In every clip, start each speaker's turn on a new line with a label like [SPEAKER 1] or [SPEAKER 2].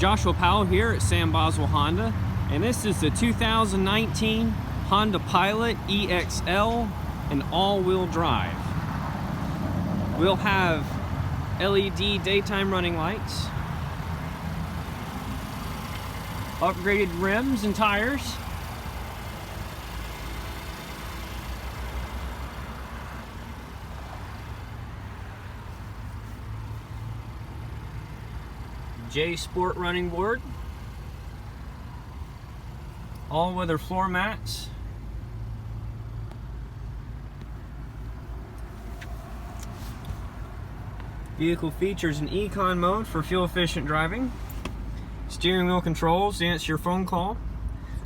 [SPEAKER 1] Joshua Powell here at Sam Boswell Honda, and this is the 2019 Honda Pilot EXL and all-wheel drive. We'll have LED daytime running lights, upgraded rims and tires, J Sport running board, all-weather floor mats, vehicle features an Econ mode for fuel-efficient driving, steering wheel controls to answer your phone call,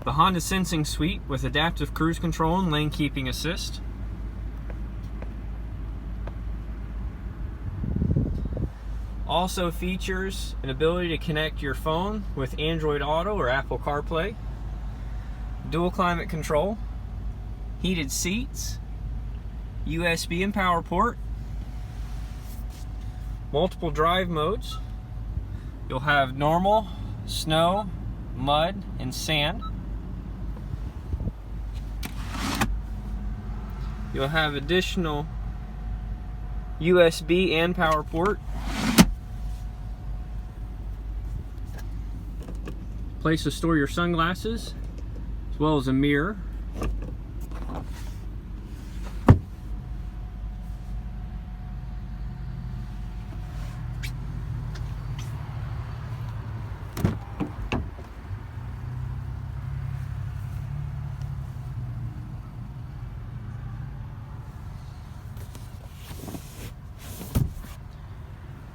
[SPEAKER 1] the Honda Sensing Suite with adaptive cruise control and lane keeping assist, also features an ability to connect your phone with Android Auto or Apple CarPlay, dual climate control, heated seats, USB and power port, multiple drive modes. You'll have normal, snow, mud, and sand. You'll have additional USB and power port, place to store your sunglasses, as well as a mirror.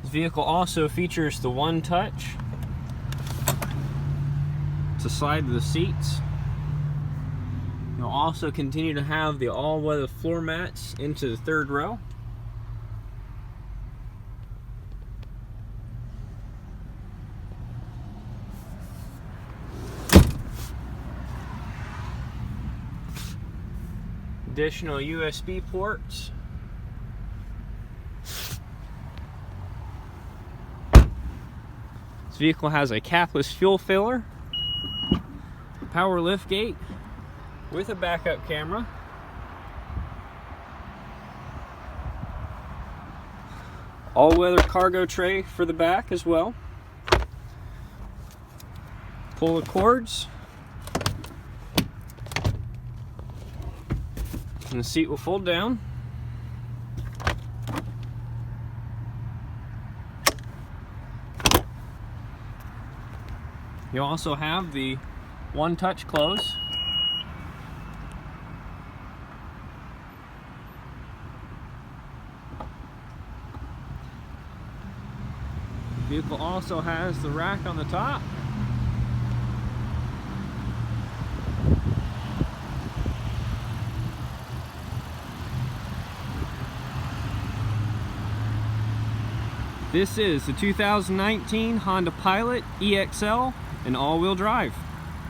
[SPEAKER 1] This vehicle also features the One Touch to slide to the seats. You'll also continue to have the all-weather floor mats into the third row. Additional USB ports. This vehicle has a capless fuel filler, power lift gate with a backup camera, all-weather cargo tray for the back as well, pull the cords, and the seat will fold down. You also have the One Touch close. The vehicle also has the rack on the top. This is the 2019 Honda Pilot EXL and all-wheel drive.